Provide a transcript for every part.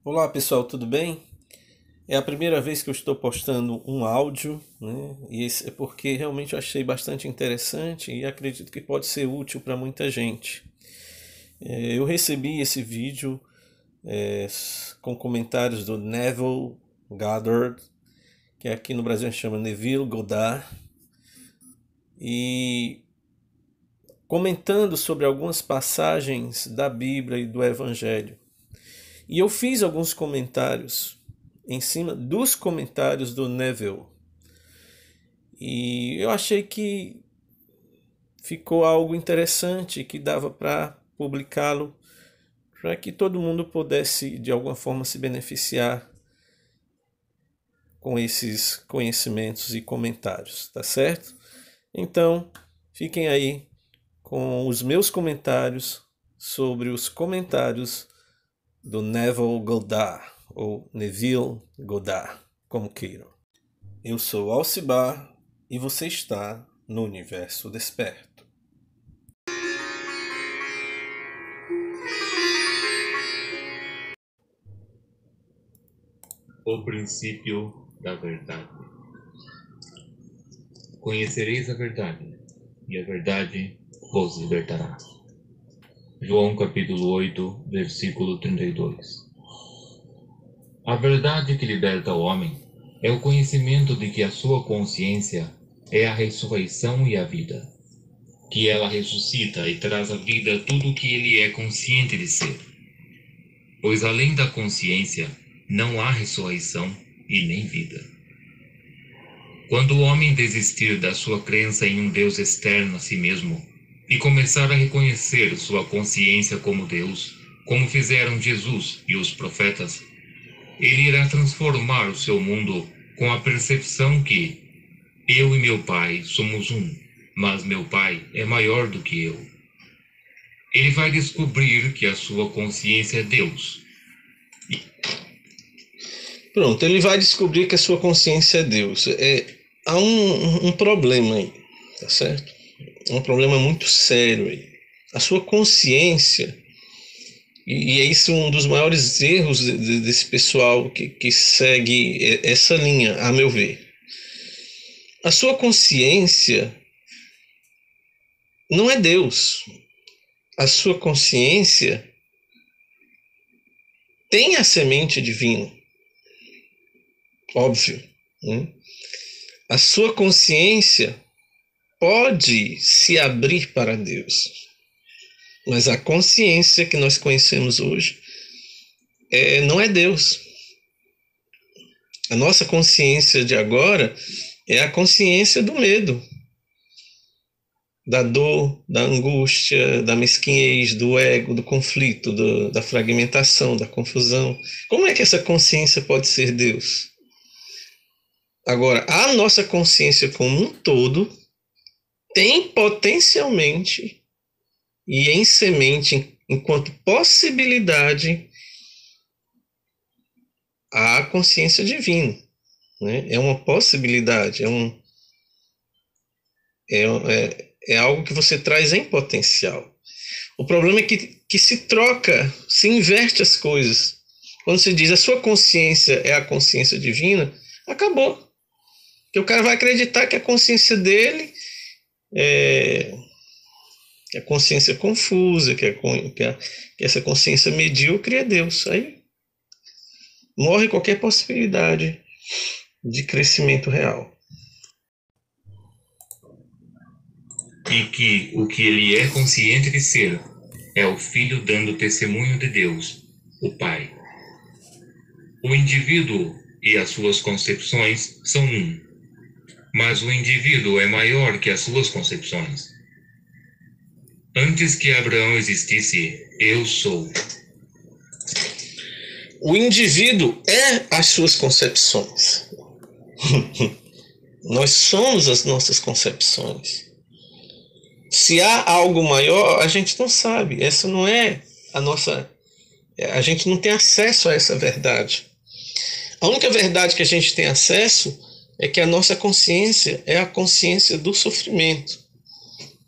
Olá pessoal, tudo bem? É a primeira vez que eu estou postando um áudio, né? E esse é porque realmente eu achei bastante interessante e acredito que pode ser útil para muita gente. Eu recebi esse vídeo com comentários do Neville Goddard, que aqui no Brasil chama Neville Goddard, e comentando sobre algumas passagens da Bíblia e do Evangelho. E eu fiz alguns comentários em cima dos comentários do Neville. E eu achei que ficou algo interessante que dava para publicá-lo, para que todo mundo pudesse de alguma forma se beneficiar com esses conhecimentos e comentários, tá certo? Então, fiquem aí com os meus comentários sobre os comentários do Neville Goddard, ou Neville Goddard, como queiram. Eu sou Alcibar e você está no Universo Desperto. O princípio da verdade. Conhecereis a verdade, e a verdade vos libertará. João capítulo 8, versículo 32. A verdade que liberta o homem é o conhecimento de que a sua consciência é a ressurreição e a vida, que ela ressuscita e traz à vida tudo o que ele é consciente de ser. Pois além da consciência, não há ressurreição e nem vida. Quando o homem desistir da sua crença em um Deus externo a si mesmo e começar a reconhecer sua consciência como Deus, como fizeram Jesus e os profetas, ele irá transformar o seu mundo com a percepção que eu e meu Pai somos um, mas meu Pai é maior do que eu. Ele vai descobrir que a sua consciência é Deus. Pronto, ele vai descobrir que a sua consciência é Deus. Há um problema aí, tá certo? Um problema muito sério aí. A sua consciência, e é isso um dos maiores erros desse pessoal que segue essa linha, a meu ver. A sua consciência não é Deus. A sua consciência tem a semente divina, óbvio, né? A sua consciência pode se abrir para Deus, mas a consciência que nós conhecemos hoje não é Deus. A nossa consciência de agora é a consciência do medo, da dor, da angústia, da mesquinhez, do ego, do conflito, da fragmentação, da confusão. Como é que essa consciência pode ser Deus? Agora, a nossa consciência como um todo tem potencialmente e em semente, enquanto possibilidade, a consciência divina, né? É uma possibilidade, é algo que você traz em potencial. O problema é que se troca, se inverte as coisas. Quando se diz a sua consciência é a consciência divina, acabou. Porque o cara vai acreditar que a consciência dele é que a consciência confusa, que essa consciência medíocre é Deus. Aí morre qualquer possibilidade de crescimento real. E que o que ele é consciente de ser é o Filho dando testemunho de Deus, o Pai. O indivíduo e as suas concepções são um, mas o indivíduo é maior que as suas concepções. Antes que Abraão existisse, eu sou. O indivíduo é as suas concepções. Nós somos as nossas concepções. Se há algo maior, a gente não sabe. Essa não é a nossa. A gente não tem acesso a essa verdade. A única verdade que a gente tem acesso é que a nossa consciência é a consciência do sofrimento,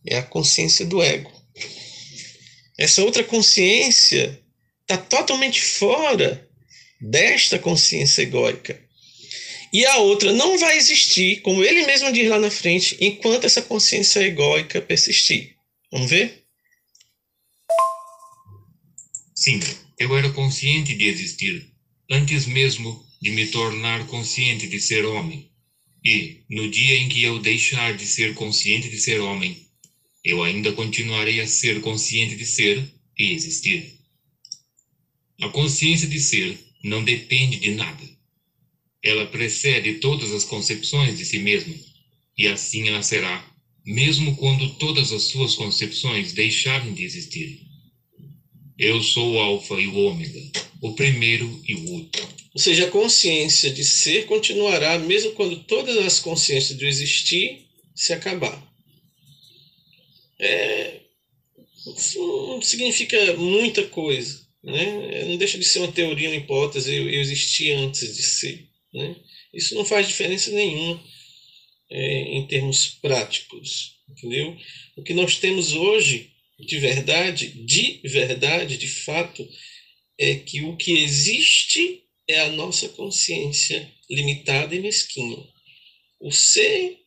é a consciência do ego. Essa outra consciência está totalmente fora desta consciência egóica. E a outra não vai existir, como ele mesmo diz lá na frente, enquanto essa consciência egóica persistir. Vamos ver? Sim, eu era consciente de existir, antes mesmo de me tornar consciente de ser homem. E, no dia em que eu deixar de ser consciente de ser homem, eu ainda continuarei a ser consciente de ser e existir. A consciência de ser não depende de nada. Ela precede todas as concepções de si mesma, e assim ela será, mesmo quando todas as suas concepções deixarem de existir. Eu sou o Alfa e o Ômega, o primeiro e o último. Ou seja, a consciência de ser continuará mesmo quando todas as consciências do existir se acabar. Isso não significa muita coisa, né? Não deixa de ser uma teoria, uma hipótese, eu existi antes de ser, né? Isso não faz diferença nenhuma em termos práticos, entendeu? O que nós temos hoje, de verdade, de fato, é que o que existe é a nossa consciência limitada e mesquinha. O ser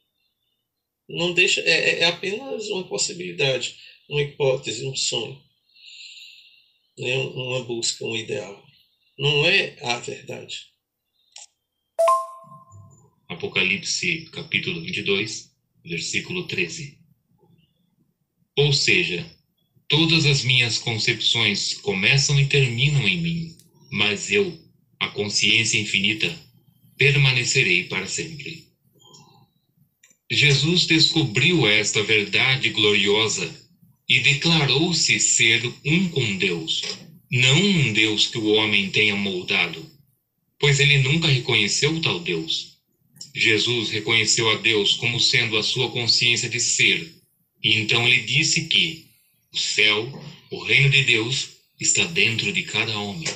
não deixa, é apenas uma possibilidade, uma hipótese, um sonho, né? Uma busca, um ideal. Não é a verdade. Apocalipse, capítulo 22, versículo 13. Ou seja, todas as minhas concepções começam e terminam em mim, mas eu, a consciência infinita, permanecerei para sempre. Jesus descobriu esta verdade gloriosa e declarou-se ser um com Deus, não um Deus que o homem tenha moldado, pois ele nunca reconheceu tal Deus. Jesus reconheceu a Deus como sendo a sua consciência de ser, e então ele disse que o céu, o reino de Deus, está dentro de cada homem.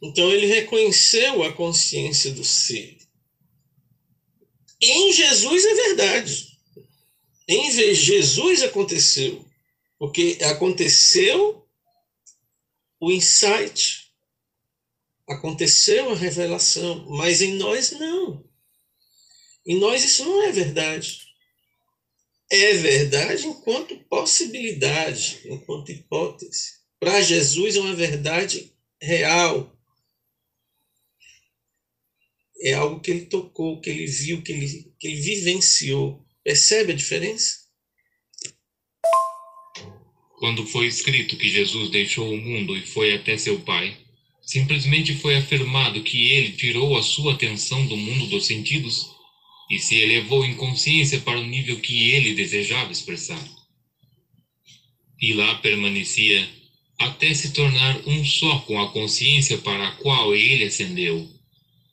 Então ele reconheceu a consciência do ser. Em Jesus é verdade. Em Jesus aconteceu. Porque aconteceu o insight, aconteceu a revelação, mas em nós não. Em nós isso não é verdade. É verdade enquanto possibilidade, enquanto hipótese. Para Jesus é uma verdade real. É algo que ele tocou, que ele viu, que ele vivenciou. Percebe a diferença? Quando foi escrito que Jesus deixou o mundo e foi até seu Pai, simplesmente foi afirmado que ele tirou a sua atenção do mundo dos sentidos e se elevou em consciência para o nível que ele desejava expressar. E lá permanecia até se tornar um só com a consciência para a qual ele ascendeu,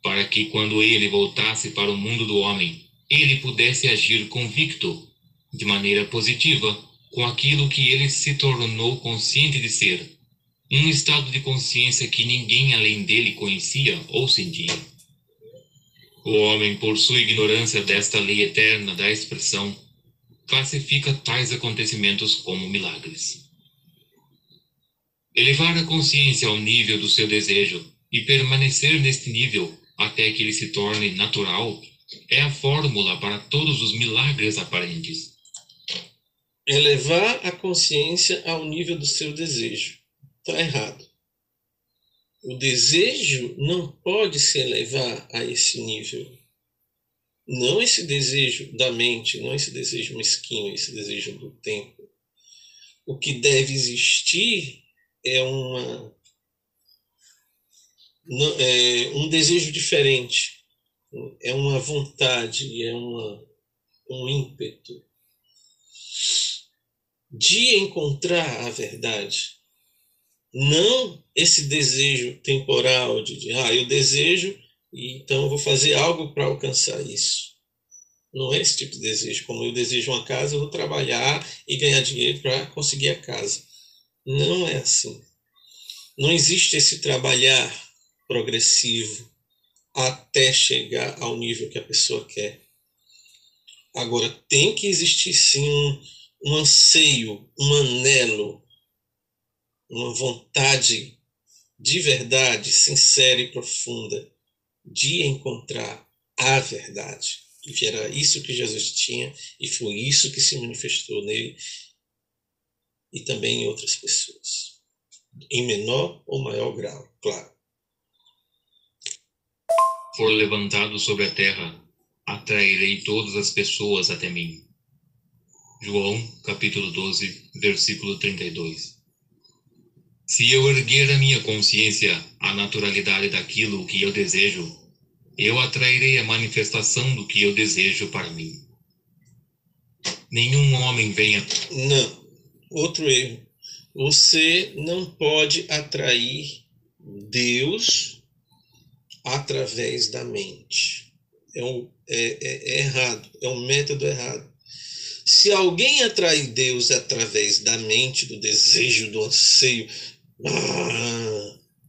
para que quando ele voltasse para o mundo do homem, ele pudesse agir convicto, de maneira positiva, com aquilo que ele se tornou consciente de ser, um estado de consciência que ninguém além dele conhecia ou sentia. O homem, por sua ignorância desta lei eterna da expressão, classifica tais acontecimentos como milagres. Elevar a consciência ao nível do seu desejo e permanecer neste nível até que ele se torne natural é a fórmula para todos os milagres aparentes. Elevar a consciência ao nível do seu desejo. Está errado. O desejo não pode se elevar a esse nível. Não esse desejo da mente, não esse desejo mesquinho, esse desejo do tempo. O que deve existir é um desejo diferente. É uma vontade, é um ímpeto de encontrar a verdade. Não esse desejo temporal de eu desejo e então eu vou fazer algo para alcançar isso. Não é esse tipo de desejo. Como eu desejo uma casa, eu vou trabalhar e ganhar dinheiro para conseguir a casa. Não é assim. Não existe esse trabalhar progressivo até chegar ao nível que a pessoa quer. Agora, tem que existir sim um anseio, um anelo, uma vontade de verdade, sincera e profunda, de encontrar a verdade. E era isso que Jesus tinha, e foi isso que se manifestou nele e também em outras pessoas, em menor ou maior grau, claro. For levantado sobre a terra, atrairei todas as pessoas até mim. João, capítulo 12, versículo 32. Se eu erguer a minha consciência à naturalidade daquilo que eu desejo, eu atrairei a manifestação do que eu desejo para mim. Nenhum homem venha... Não, outro erro. Você não pode atrair Deus através da mente. É errado, é um método errado. Se alguém atrair Deus através da mente, do desejo, do anseio,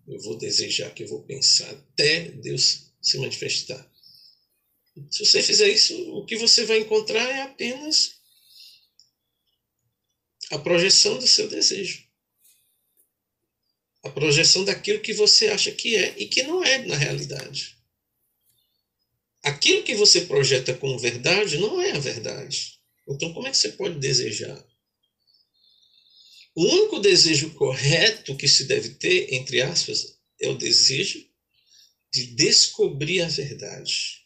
eu vou desejar, que eu vou pensar, até Deus se manifestar. Se você fizer isso, o que você vai encontrar é apenas a projeção do seu desejo. A projeção daquilo que você acha que é e que não é na realidade. Aquilo que você projeta como verdade não é a verdade. Então, como é que você pode desejar? O único desejo correto que se deve ter, entre aspas, é o desejo de descobrir a verdade.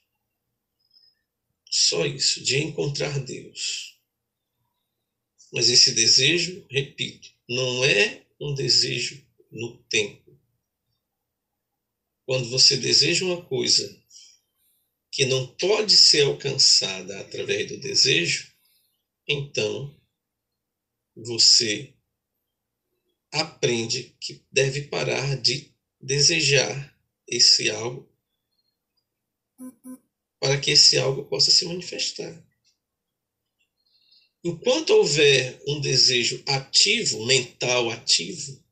Só isso, de encontrar Deus. Mas esse desejo, repito, não é um desejo no tempo. Quando você deseja uma coisa que não pode ser alcançada através do desejo, então você aprende que deve parar de desejar esse algo para que esse algo possa se manifestar. Enquanto houver um desejo ativo, mental ativo,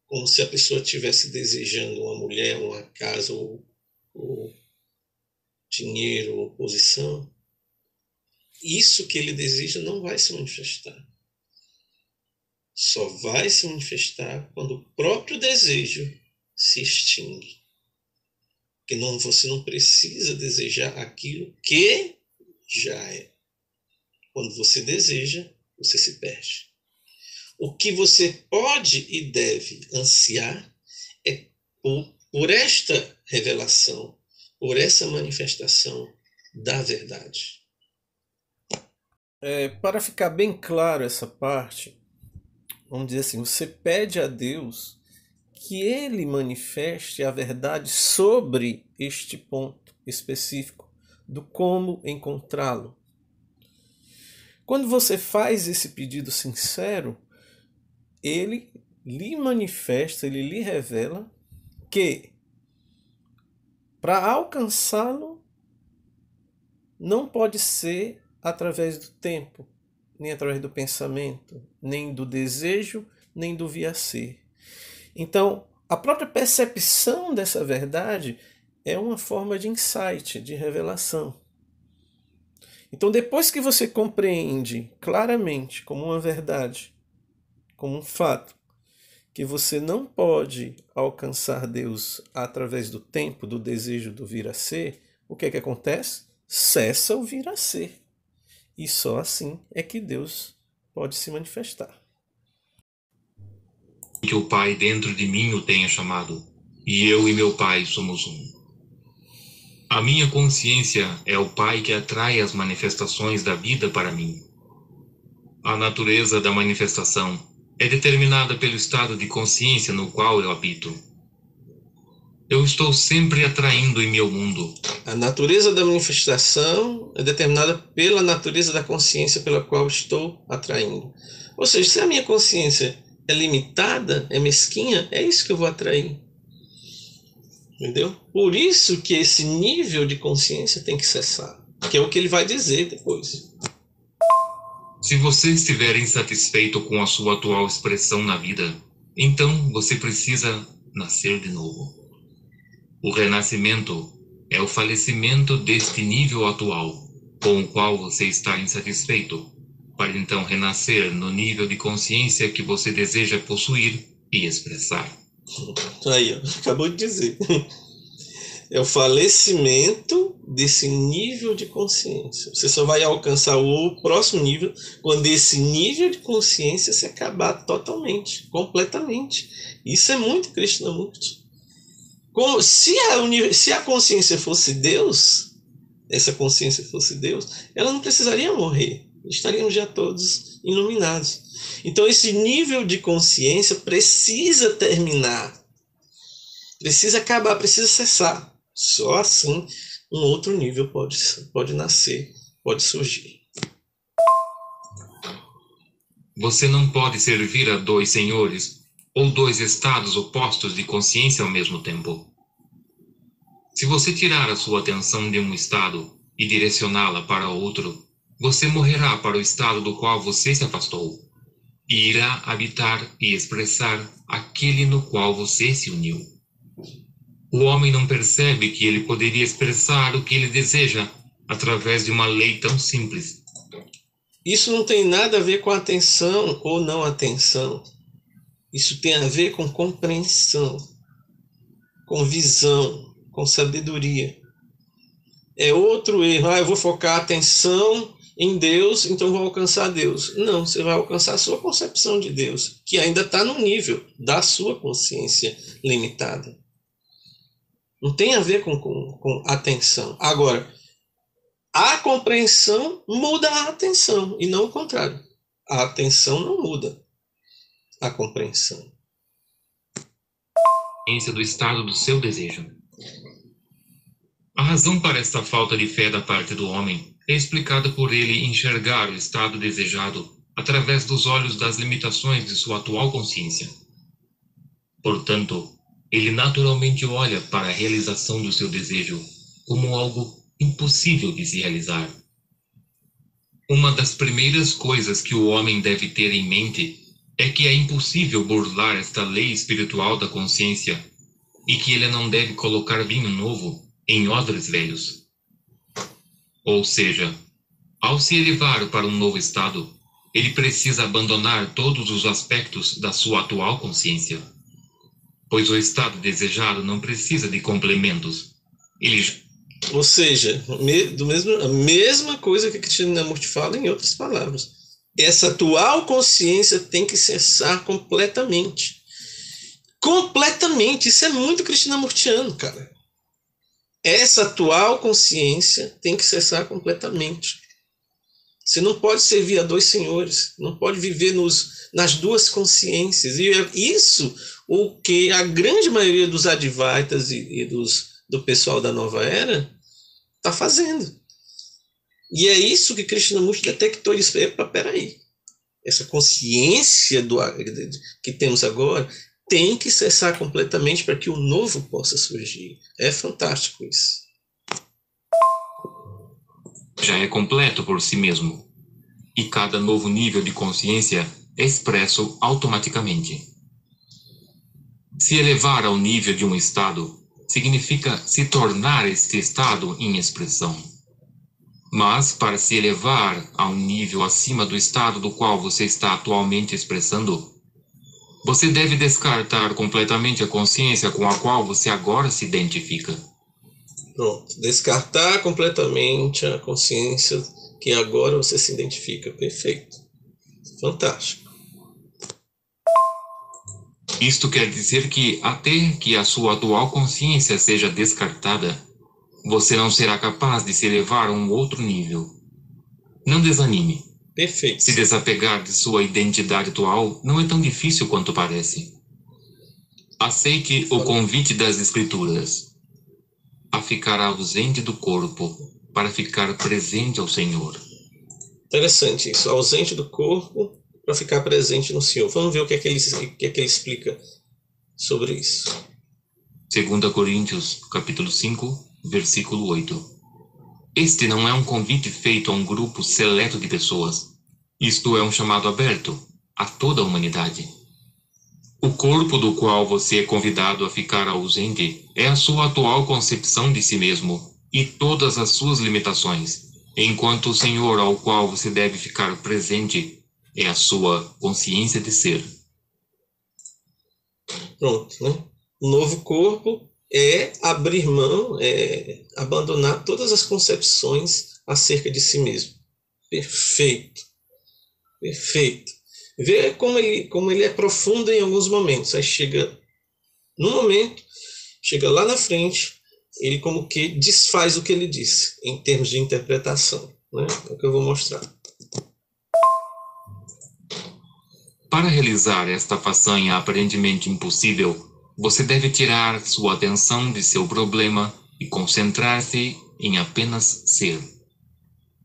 como se a pessoa estivesse desejando uma mulher, uma casa, ou dinheiro, ou posição, isso que ele deseja não vai se manifestar. Só vai se manifestar quando o próprio desejo se extingue. Porque você não precisa desejar aquilo que já é. Quando você deseja, você se perde. O que você pode e deve ansiar é por esta revelação, por essa manifestação da verdade. Para ficar bem claro essa parte, vamos dizer assim, você pede a Deus que Ele manifeste a verdade sobre este ponto específico do como encontrá-lo. Quando você faz esse pedido sincero, Ele lhe manifesta, Ele lhe revela que para alcançá-lo não pode ser através do tempo, nem através do pensamento, nem do desejo, nem do vir-a-ser. Então, a própria percepção dessa verdade é uma forma de insight, de revelação. Então, depois que você compreende claramente como uma verdade, como um fato, que você não pode alcançar Deus através do tempo, do desejo, do vir a ser, o que é que acontece? Cessa o vir a ser. E só assim é que Deus pode se manifestar. Que o Pai dentro de mim o tenha chamado, e eu e meu Pai somos um. A minha consciência é o Pai que atrai as manifestações da vida para mim. A natureza da manifestação é determinada pelo estado de consciência no qual eu habito. Eu estou sempre atraindo em meu mundo. A natureza da manifestação é determinada pela natureza da consciência pela qual estou atraindo. Ou seja, se a minha consciência é limitada, é mesquinha, é isso que eu vou atrair. Entendeu? Por isso que esse nível de consciência tem que cessar, que é o que ele vai dizer depois. Se você estiver insatisfeito com a sua atual expressão na vida, então você precisa nascer de novo. O renascimento é o falecimento deste nível atual, com o qual você está insatisfeito, para então renascer no nível de consciência que você deseja possuir e expressar. Aí, ó, acabou de dizer. É o falecimento desse nível de consciência. Você só vai alcançar o próximo nível quando esse nível de consciência se acabar totalmente, completamente. Isso é muito Krishnamurti. Se a consciência fosse Deus, essa consciência fosse Deus, ela não precisaria morrer. Estaríamos já todos iluminados. Então esse nível de consciência precisa terminar. Precisa acabar, precisa cessar. Só assim um outro nível pode nascer, pode surgir. Você não pode servir a dois senhores ou dois estados opostos de consciência ao mesmo tempo. Se você tirar a sua atenção de um estado e direcioná-la para outro, você morrerá para o estado do qual você se afastou e irá habitar e expressar aquele no qual você se uniu. O homem não percebe que ele poderia expressar o que ele deseja através de uma lei tão simples. Isso não tem nada a ver com atenção ou não atenção. Isso tem a ver com compreensão, com visão, com sabedoria. É outro erro. Eu vou focar a atenção em Deus, então vou alcançar Deus. Não, você vai alcançar a sua concepção de Deus, que ainda está no nível da sua consciência limitada. Não tem a ver com atenção. Agora, a compreensão muda a atenção, e não o contrário. A atenção não muda a compreensão. Do estado do seu desejo. A razão para esta falta de fé da parte do homem é explicada por ele enxergar o estado desejado através dos olhos das limitações de sua atual consciência. Portanto, ele naturalmente olha para a realização do seu desejo como algo impossível de se realizar. Uma das primeiras coisas que o homem deve ter em mente é que é impossível burlar esta lei espiritual da consciência e que ele não deve colocar vinho novo em odres velhos. Ou seja, ao se elevar para um novo estado, ele precisa abandonar todos os aspectos da sua atual consciência, pois o estado desejado não precisa de complementos. Ou seja, a mesma coisa que Krishnamurti fala em outras palavras. Essa atual consciência tem que cessar completamente. Completamente. Isso é muito krishnamurtiano, cara. Essa atual consciência tem que cessar completamente. Você não pode servir a dois senhores. Não pode viver nas duas consciências. E é isso o que a grande maioria dos Advaitas e do pessoal da Nova Era está fazendo. E é isso que Krishnamurti detectou e disse: epa, peraí, essa consciência que temos agora tem que cessar completamente para que o novo possa surgir. É fantástico isso. Já é completo por si mesmo, e cada novo nível de consciência é expresso automaticamente. Se elevar ao nível de um estado significa se tornar este estado em expressão. Mas, para se elevar a um nível acima do estado do qual você está atualmente expressando, você deve descartar completamente a consciência com a qual você agora se identifica. Pronto. Descartar completamente a consciência que agora você se identifica. Perfeito. Fantástico. Isto quer dizer que, até que a sua atual consciência seja descartada, você não será capaz de se elevar a um outro nível. Não desanime. Perfeito. Se desapegar de sua identidade atual não é tão difícil quanto parece. Aceite o convite das Escrituras a ficar ausente do corpo para ficar presente ao Senhor. Interessante isso. Ausente do corpo para ficar presente no Senhor. Vamos ver o que é que ele explica sobre isso. 2 Coríntios, capítulo 5, versículo 8. Este não é um convite feito a um grupo seleto de pessoas. Isto é um chamado aberto a toda a humanidade. O corpo do qual você é convidado a ficar ausente é a sua atual concepção de si mesmo e todas as suas limitações, enquanto o Senhor ao qual você deve ficar presente é a sua consciência de ser. Pronto, né? O novo corpo é abrir mão, é abandonar todas as concepções acerca de si mesmo. Perfeito, perfeito. Vê como ele é profundo em alguns momentos. Aí chega no momento, chega lá na frente, ele como que desfaz o que ele disse, em termos de interpretação. Né? É o que eu vou mostrar. Para realizar esta façanha aparentemente impossível, você deve tirar sua atenção de seu problema e concentrar-se em apenas ser.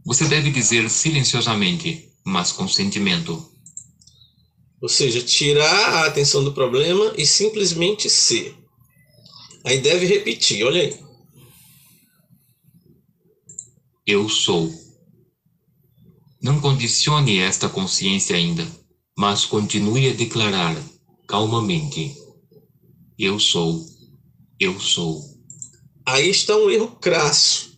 Você deve dizer silenciosamente, mas com sentimento: Ou seja, tirar a atenção do problema e simplesmente ser. Aí deve repetir, olha aí. eu sou. Não condicione esta consciência ainda, mas continue a declarar calmamente: eu sou, eu sou. Aí está um erro crasso.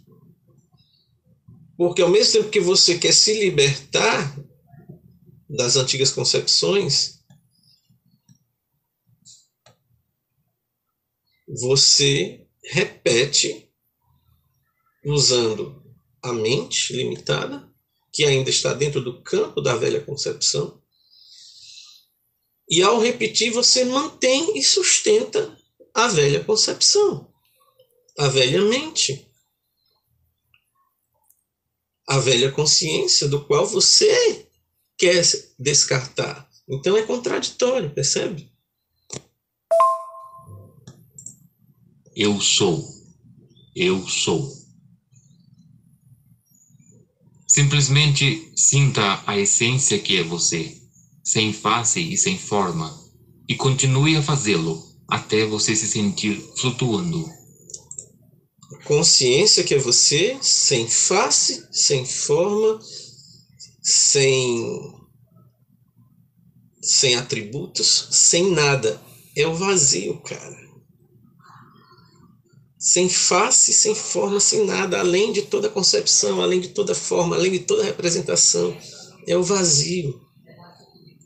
Porque ao mesmo tempo que você quer se libertar das antigas concepções, você repete usando a mente limitada, que ainda está dentro do campo da velha concepção, e ao repetir você mantém e sustenta a velha concepção, a velha mente, a velha consciência do qual você quer descartar. Então é contraditório, percebe? Eu sou, eu sou. Simplesmente sinta a essência que é você, sem face e sem forma, e continue a fazê-lo até você se sentir flutuando. Consciência que é você, sem face, sem forma, sem atributos, sem nada. É o vazio, cara. Sem face, sem forma, sem nada, além de toda concepção, além de toda forma, além de toda representação. É o vazio.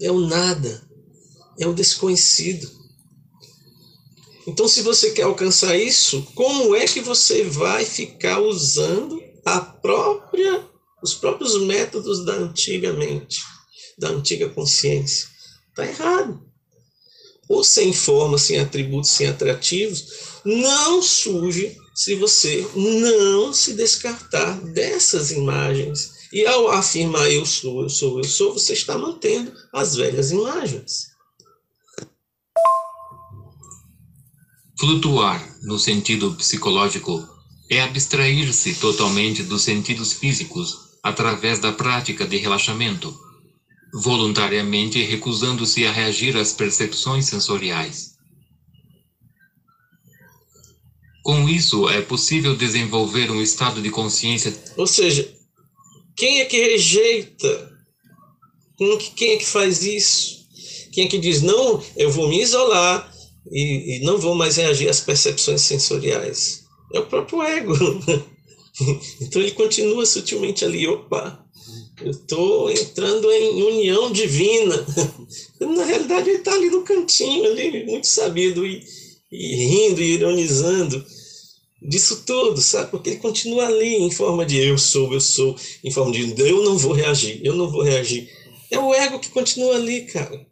É o nada. É o desconhecido. Então, se você quer alcançar isso, como é que você vai ficar usando os próprios métodos da antiga mente, da antiga consciência? Está errado. Ou sem forma, sem atributos, sem atrativos, não surge se você não se descartar dessas imagens. E ao afirmar eu sou, eu sou, eu sou, você está mantendo as velhas imagens. Flutuar, no sentido psicológico, é abstrair-se totalmente dos sentidos físicos através da prática de relaxamento, voluntariamente recusando-se a reagir às percepções sensoriais. Com isso, é possível desenvolver um estado de consciência. Ou seja, quem é que rejeita? Quem é que faz isso? Quem é que diz, não, eu vou me isolar e não vou mais reagir às percepções sensoriais? É o próprio ego. Então ele continua sutilmente ali, opa, eu estou entrando em união divina. Na realidade ele está ali no cantinho, ali, muito sabido e rindo e ironizando disso tudo, sabe? Porque ele continua ali em forma de eu sou, em forma de eu não vou reagir, eu não vou reagir. É o ego que continua ali, cara.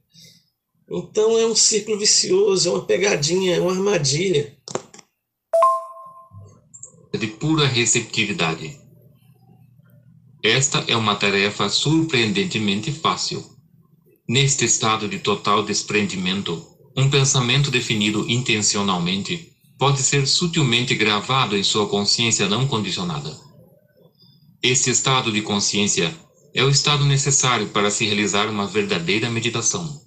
Então é um círculo vicioso, é uma pegadinha, é uma armadilha. De pura receptividade. Esta é uma tarefa surpreendentemente fácil. Neste estado de total desprendimento, um pensamento definido intencionalmente pode ser sutilmente gravado em sua consciência não condicionada. Esse estado de consciência é o estado necessário para se realizar uma verdadeira meditação.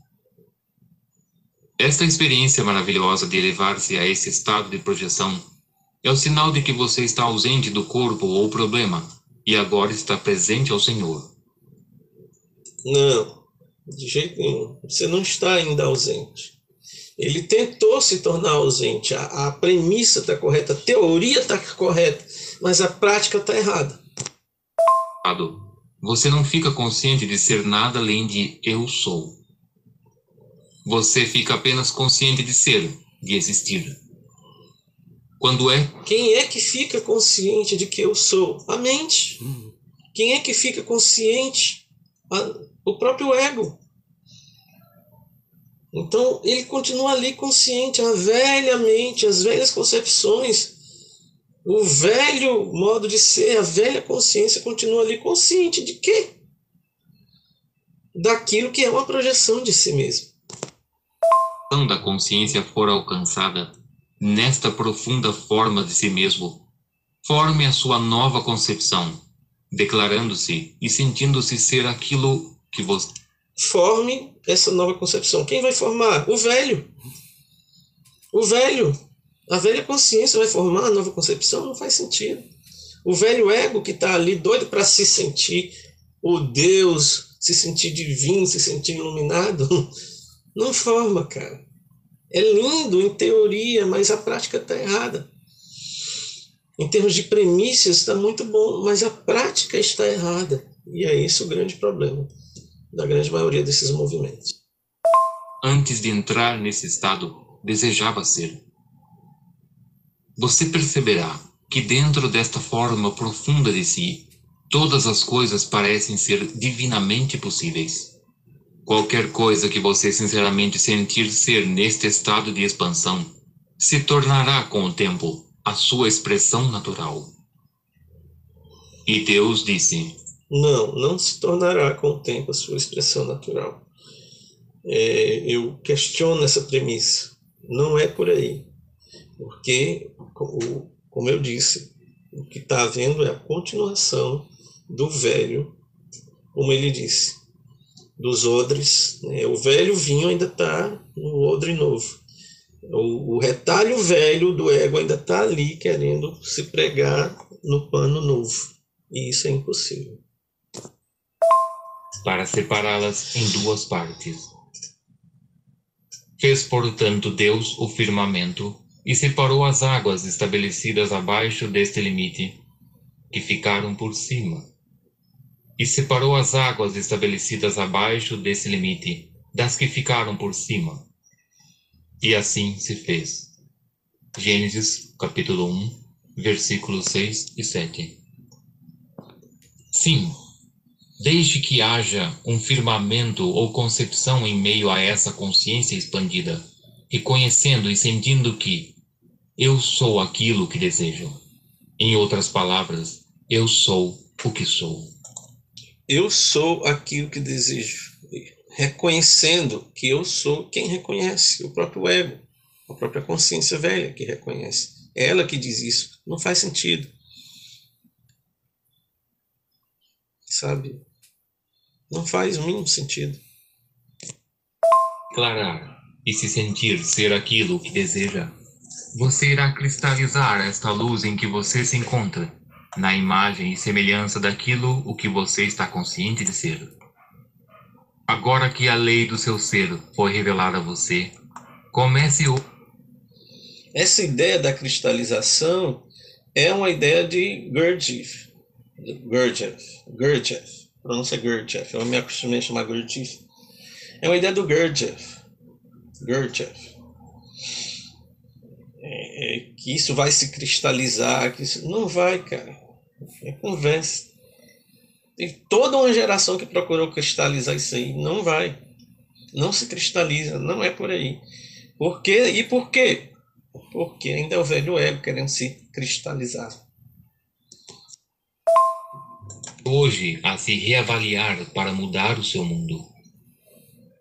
Esta experiência maravilhosa de elevar-se a esse estado de projeção é o sinal de que você está ausente do corpo ou problema e agora está presente ao Senhor. Não, de jeito nenhum. Você não está ainda ausente. Ele tentou se tornar ausente. A premissa está correta, a teoria está correta, mas a prática está errada. Você não fica consciente de ser nada além de eu sou. você fica apenas consciente de ser, de existir. Quem é que fica consciente de que eu sou? A mente. Quem é que fica consciente? O próprio ego. Então, ele continua ali consciente, a velha mente, as velhas concepções, o velho modo de ser, a velha consciência continua ali consciente de quê? Daquilo que é uma projeção de si mesmo. Quando a consciência for alcançada, nesta profunda forma de si mesmo, forme a sua nova concepção, declarando-se e sentindo-se ser aquilo que você... Forme essa nova concepção. Quem vai formar? O velho. O velho. A velha consciência vai formar a nova concepção? Não faz sentido. O velho ego que está ali doido para se sentir o Deus, se sentir divino, se sentir iluminado, não forma, cara. É lindo em teoria, mas a prática está errada. Em termos de premissas está muito bom, mas a prática está errada. E é esse o grande problema da grande maioria desses movimentos. Antes de entrar nesse estado, desejava ser. Você perceberá que dentro desta forma profunda de si, todas as coisas parecem ser divinamente possíveis. Qualquer coisa que você sinceramente sentir ser neste estado de expansão, se tornará com o tempo a sua expressão natural. E Deus disse: Não se tornará com o tempo a sua expressão natural. Eu questiono essa premissa. Não é por aí. Porque, como eu disse, o que está havendo é a continuação do velho, como ele disse, dos odres. Né? O velho vinho ainda está no odre novo. O retalho velho do ego ainda está ali querendo se pregar no pano novo. E isso é impossível. Para separá-las em duas partes. Fez, portanto, Deus o firmamento e separou as águas estabelecidas abaixo deste limite, que ficaram por cima. E separou as águas estabelecidas abaixo desse limite das que ficaram por cima. E assim se fez. Gênesis, capítulo 1, versículos 6 e 7. Sim, desde que haja um firmamento ou concepção em meio a essa consciência expandida, reconhecendo e sentindo que eu sou aquilo que desejo. Em outras palavras, eu sou o que sou. Eu sou aquilo que desejo. Reconhecendo que eu sou quem reconhece, o próprio ego, a própria consciência velha que reconhece. É ela que diz isso. Não faz sentido. Sabe? Não faz o mínimo sentido. Declarar e se sentir ser aquilo que deseja, você irá cristalizar esta luz em que você se encontra, na imagem e semelhança daquilo o que você está consciente de ser. Agora que a lei do seu ser foi revelada a você, comece o... Essa ideia da cristalização é uma ideia de Gurdjieff. Gurdjieff. Pronúncia Gurdjieff. Eu me acostumei a chamar Gurdjieff. É uma ideia do Gurdjieff. Que isso vai se cristalizar. Que isso... Não vai, cara. É conversa. Tem toda uma geração que procurou cristalizar isso aí. Não vai. Não se cristaliza. Não é por aí. Por quê? E por quê? Porque ainda é o velho ego querendo se cristalizar. Hoje a se reavaliar para mudar o seu mundo.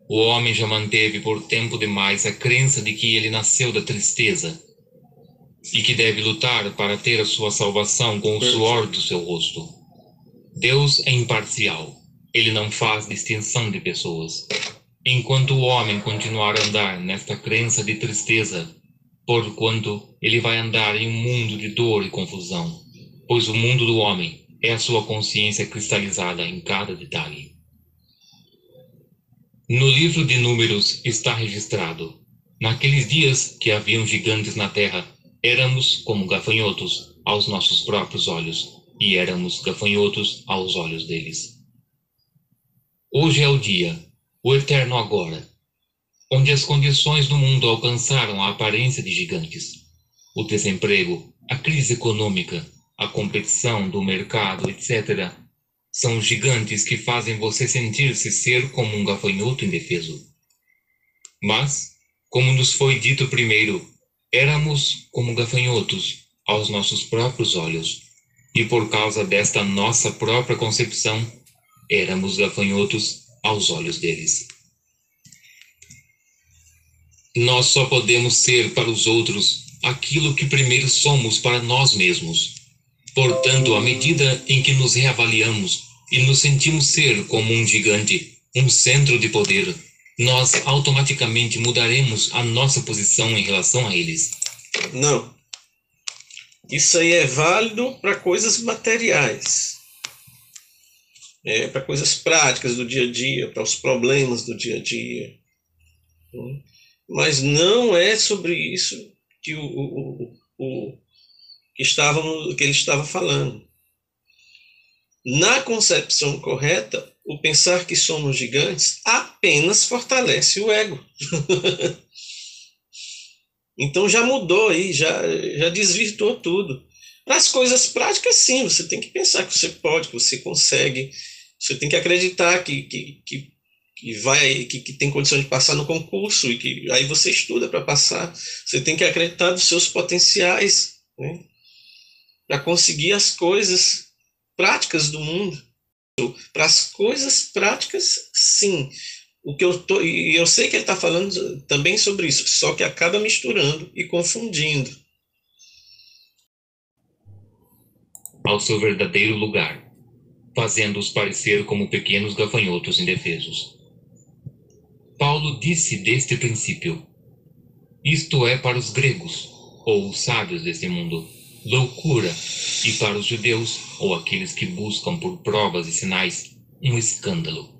O homem já manteve por tempo demais a crença de que ele nasceu da tristeza e que deve lutar para ter a sua salvação com o suor do seu rosto. Deus é imparcial. Ele não faz distinção de pessoas. Enquanto o homem continuar a andar nesta crença de tristeza, porquanto ele vai andar em um mundo de dor e confusão, pois o mundo do homem é a sua consciência cristalizada em cada detalhe. No livro de Números está registrado: naqueles dias que haviam gigantes na terra, éramos como gafanhotos aos nossos próprios olhos, e éramos gafanhotos aos olhos deles. Hoje é o dia, o eterno agora. onde as condições do mundo alcançaram a aparência de gigantes. O desemprego, a crise econômica, a competição do mercado, etc., são gigantes que fazem você sentir-se ser como um gafanhoto indefeso. Mas, como nos foi dito primeiro, éramos como gafanhotos aos nossos próprios olhos, e por causa desta nossa própria concepção, éramos gafanhotos aos olhos deles. Nós só podemos ser para os outros aquilo que primeiro somos para nós mesmos. Portanto, à medida em que nos reavaliamos e nos sentimos ser como um gigante, um centro de poder, nós automaticamente mudaremos a nossa posição em relação a eles. Não. Isso aí é válido para coisas materiais, para coisas práticas do dia a dia, para os problemas do dia a dia. Mas não é sobre isso que que ele estava falando. Na concepção correta, o pensar que somos gigantes apenas fortalece o ego. Então já mudou aí, já desvirtuou tudo. Para as coisas práticas, sim, você tem que pensar que você pode, que você consegue. Você tem que acreditar que tem condição de passar no concurso, e que aí você estuda para passar. Você tem que acreditar nos seus potenciais, né, para conseguir as coisas práticas do mundo. Para as coisas práticas, sim. E eu sei que ele está falando também sobre isso, só que acaba misturando e confundindo. Ao seu verdadeiro lugar, fazendo-os parecer como pequenos gafanhotos indefesos. Paulo disse deste princípio: isto é para os gregos, ou os sábios deste mundo, loucura, e para os judeus, ou aqueles que buscam por provas e sinais, um escândalo.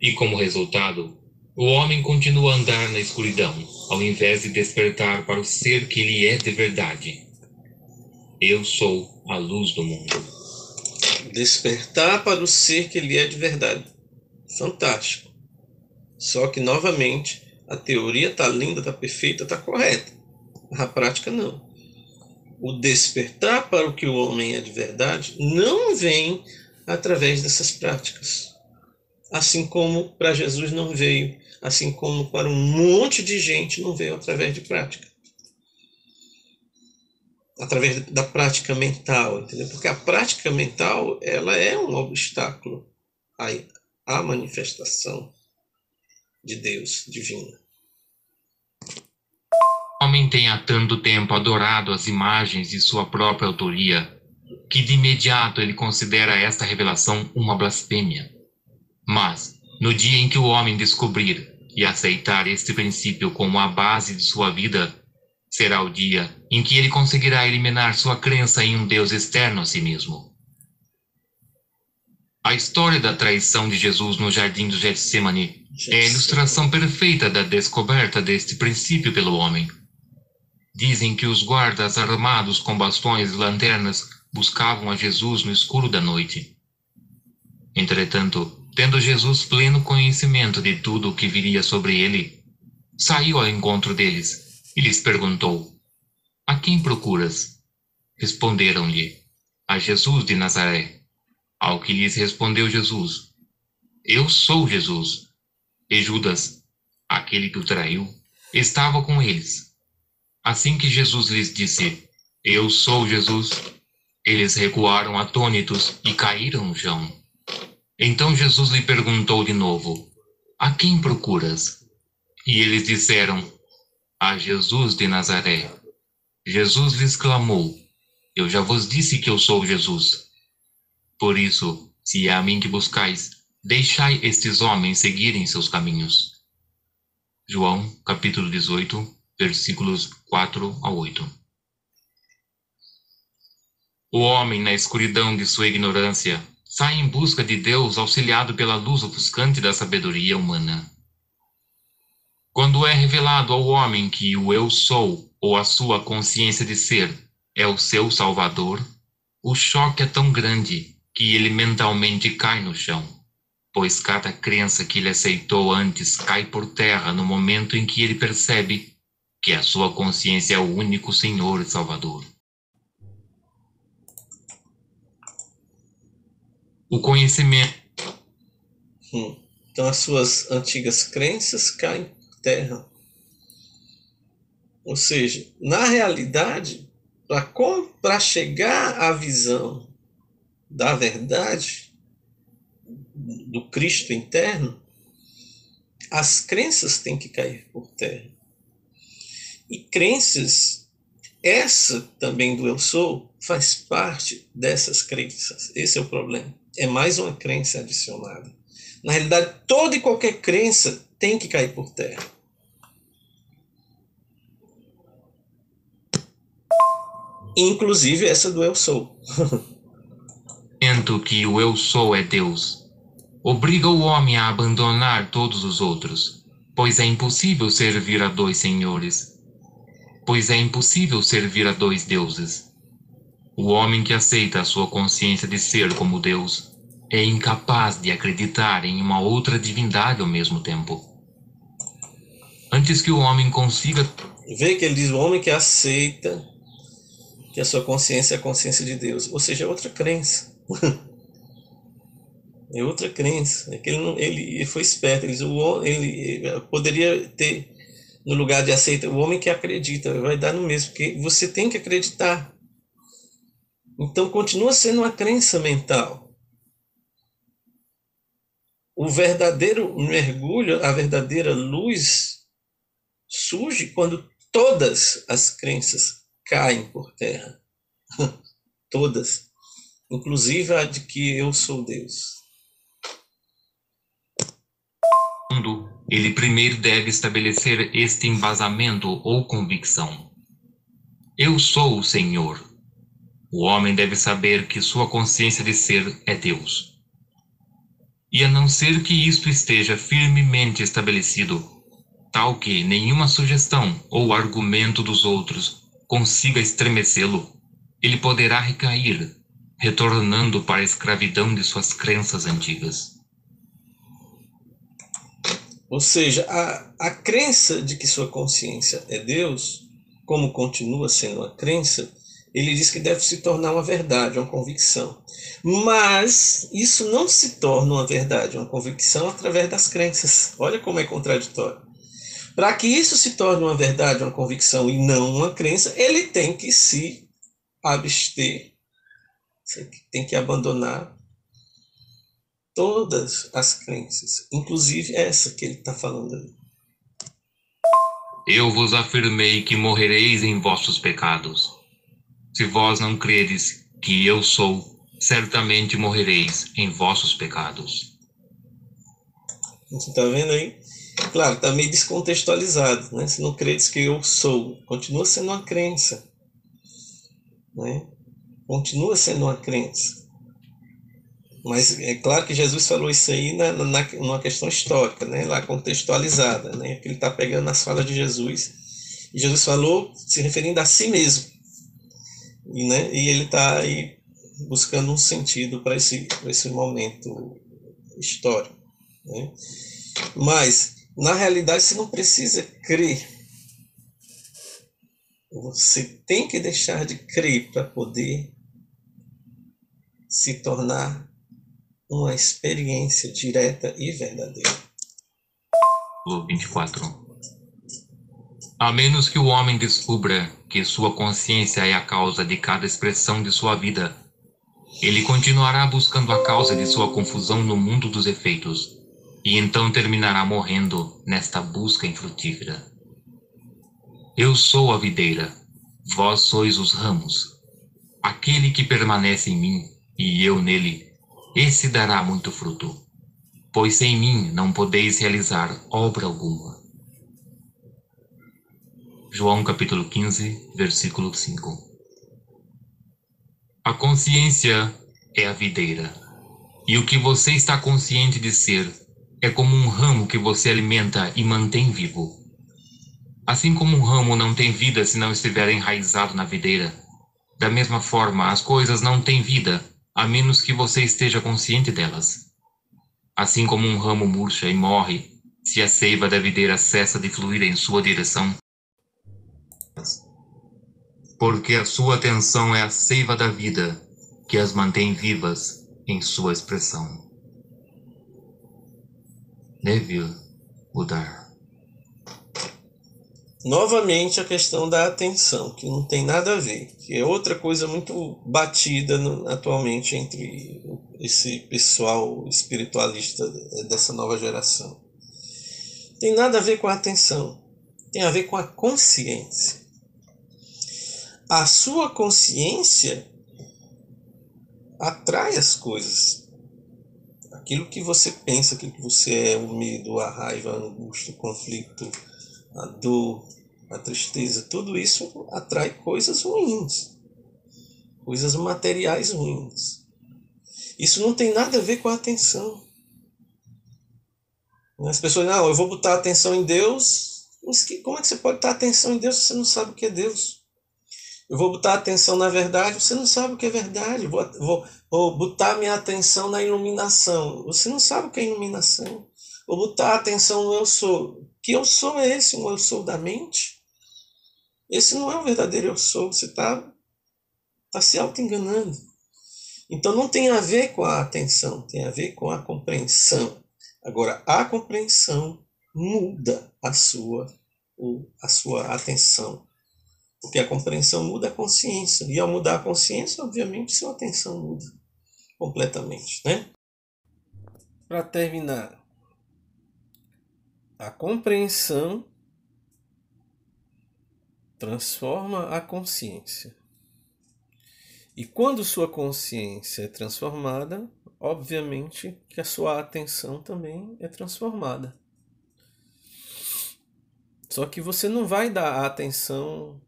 E como resultado, o homem continua a andar na escuridão, ao invés de despertar para o ser que ele é de verdade. Eu sou a luz do mundo. Despertar para o ser que ele é de verdade. Fantástico. Só que, novamente, a teoria está linda, está perfeita, está correta. A prática, não. O despertar para o que o homem é de verdade não vem através dessas práticas. Assim como para Jesus não veio, assim como para um monte de gente não veio através de prática. Através da prática mental, entendeu? Porque a prática mental, ela é um obstáculo à manifestação de Deus divina. O homem tem há tanto tempo adorado as imagens de sua própria autoria, que de imediato ele considera esta revelação uma blasfêmia. Mas, no dia em que o homem descobrir e aceitar este princípio como a base de sua vida, será o dia em que ele conseguirá eliminar sua crença em um Deus externo a si mesmo. A história da traição de Jesus no jardim do Getsemane é a ilustração perfeita da descoberta deste princípio pelo homem. Dizem que os guardas armados com bastões e lanternas buscavam a Jesus no escuro da noite. Entretanto, tendo Jesus pleno conhecimento de tudo o que viria sobre ele, saiu ao encontro deles e lhes perguntou: a quem procuras? Responderam-lhe: a Jesus de Nazaré. Ao que lhes respondeu Jesus: eu sou Jesus. E Judas, aquele que o traiu, estava com eles. Assim que Jesus lhes disse: eu sou Jesus, eles recuaram atônitos e caíram no chão. Então Jesus lhe perguntou de novo: a quem procuras? E eles disseram: a Jesus de Nazaré. Jesus lhes clamou: eu já vos disse que eu sou Jesus. Por isso, se é a mim que buscais, deixai estes homens seguirem seus caminhos. João, capítulo 18, versículos 4 a 8. O homem, na escuridão de sua ignorância, sai em busca de Deus auxiliado pela luz ofuscante da sabedoria humana. Quando é revelado ao homem que o eu sou, ou a sua consciência de ser, é o seu salvador, o choque é tão grande que ele mentalmente cai no chão. pois cada crença que ele aceitou antes cai por terra no momento em que ele percebe que a sua consciência é o único Senhor e Salvador. O conhecimento. Então as suas antigas crenças caem por terra. Ou seja, na realidade, para chegar à visão da verdade, do Cristo interno, as crenças têm que cair por terra. E crenças, essa também do eu sou, faz parte dessas crenças. Esse é o problema. É mais uma crença adicionada. Na realidade, toda e qualquer crença tem que cair por terra. Inclusive essa do eu sou. Que o eu sou é Deus obriga o homem a abandonar todos os outros, pois é impossível servir a dois senhores, pois é impossível servir a dois deuses. O homem que aceita a sua consciência de ser como Deus é incapaz de acreditar em uma outra divindade ao mesmo tempo. Antes que o homem consiga... Vê que ele diz o homem que aceita que a sua consciência é a consciência de Deus. Ou seja, é outra crença. É outra crença. É que ele foi esperto. Ele poderia ter, no lugar de aceita, o homem que acredita. Vai dar no mesmo, porque você tem que acreditar. Então continua sendo uma crença mental. O verdadeiro mergulho, a verdadeira luz, surge quando todas as crenças caem por terra. Todas. Inclusive a de que eu sou Deus. Ele primeiro deve estabelecer este embasamento ou convicção. Eu sou o Senhor. O homem deve saber que sua consciência de ser é Deus. E a não ser que isto esteja firmemente estabelecido, tal que nenhuma sugestão ou argumento dos outros consiga estremecê-lo, ele poderá recair, retornando para a escravidão de suas crenças antigas. Ou seja, a crença de que sua consciência é Deus, como continua sendo uma crença, ele diz que deve se tornar uma verdade, uma convicção. Mas isso não se torna uma verdade, uma convicção através das crenças. Olha como é contraditório. Para que isso se torne uma verdade, uma convicção e não uma crença, ele tem que se abster, tem que abandonar todas as crenças, inclusive essa que ele está falando ali. Eu vos afirmei que morrereis em vossos pecados. Se vós não credes que eu sou, certamente morrereis em vossos pecados. Você está vendo aí? Claro, está meio descontextualizado, né? Se não credes que eu sou, continua sendo uma crença, né? Continua sendo uma crença. Mas é claro que Jesus falou isso aí numa questão histórica, né? Lá contextualizada, né? Que ele está pegando nas falas de Jesus. E Jesus falou se referindo a si mesmo. Né? E ele está aí buscando um sentido para esse momento histórico. Né? Mas, na realidade, você não precisa crer. Você tem que deixar de crer para poder se tornar uma experiência direta e verdadeira. 24. A menos que o homem descubra que sua consciência é a causa de cada expressão de sua vida, ele continuará buscando a causa de sua confusão no mundo dos efeitos, e então terminará morrendo nesta busca infrutífera. Eu sou a videira, vós sois os ramos. Aquele que permanece em mim, e eu nele, esse dará muito fruto, pois sem mim não podeis realizar obra alguma. João capítulo 15, versículo 5. A consciência é a videira, e o que você está consciente de ser é como um ramo que você alimenta e mantém vivo. Assim como um ramo não tem vida se não estiver enraizado na videira, da mesma forma as coisas não têm vida a menos que você esteja consciente delas. Assim como um ramo murcha e morre, se a seiva da videira cessa de fluir em sua direção, porque a sua atenção é a seiva da vida, que as mantém vivas em sua expressão. Neville Goddard. Novamente a questão da atenção, que não tem nada a ver, que é outra coisa muito batida atualmente entre esse pessoal espiritualista dessa nova geração. Tem nada a ver com a atenção, tem a ver com a consciência. A sua consciência atrai as coisas. Aquilo que você pensa, aquilo que você é, o medo, a raiva, a angústia, o conflito, a dor, a tristeza, tudo isso atrai coisas ruins, coisas materiais ruins. Isso não tem nada a ver com a atenção. As pessoas dizem, não, eu vou botar atenção em Deus. Mas como é que você pode botar atenção em Deus se você não sabe o que é Deus? Eu vou botar atenção na verdade, você não sabe o que é verdade. Vou botar minha atenção na iluminação. Você não sabe o que é iluminação. Vou botar atenção no eu sou. Que eu sou é esse? Um eu sou da mente? Esse não é o verdadeiro eu sou. Você está se auto-enganando. Então não tem a ver com a atenção, tem a ver com a compreensão. Agora, a compreensão muda a sua atenção. Porque a compreensão muda a consciência. E ao mudar a consciência, obviamente, sua atenção muda completamente, né? Para terminar, a compreensão transforma a consciência. E quando sua consciência é transformada, obviamente que a sua atenção também é transformada. Só que você não vai dar atenção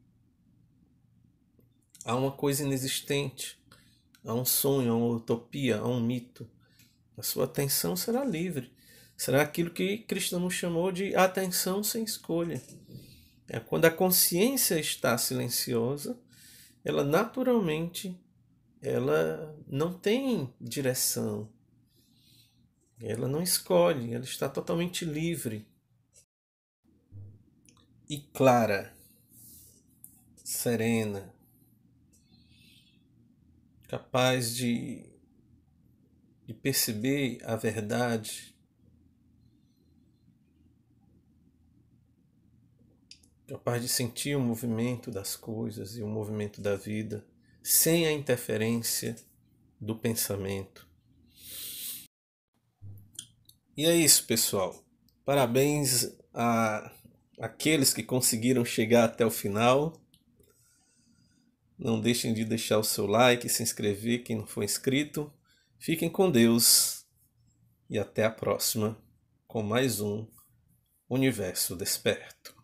a uma coisa inexistente, a um sonho, a uma utopia, a um mito. A sua atenção será livre. Será aquilo que Krishna nos chamou de atenção sem escolha. É quando a consciência está silenciosa, ela naturalmente não tem direção. Ela não escolhe, ela está totalmente livre. E clara, serena, capaz de perceber a verdade, capaz de sentir o movimento das coisas e o movimento da vida, sem a interferência do pensamento. E é isso, pessoal. Parabéns a aqueles que conseguiram chegar até o final. Não deixem de deixar o seu like, se inscrever quem não for inscrito. Fiquem com Deus e até a próxima com mais um Universo Desperto.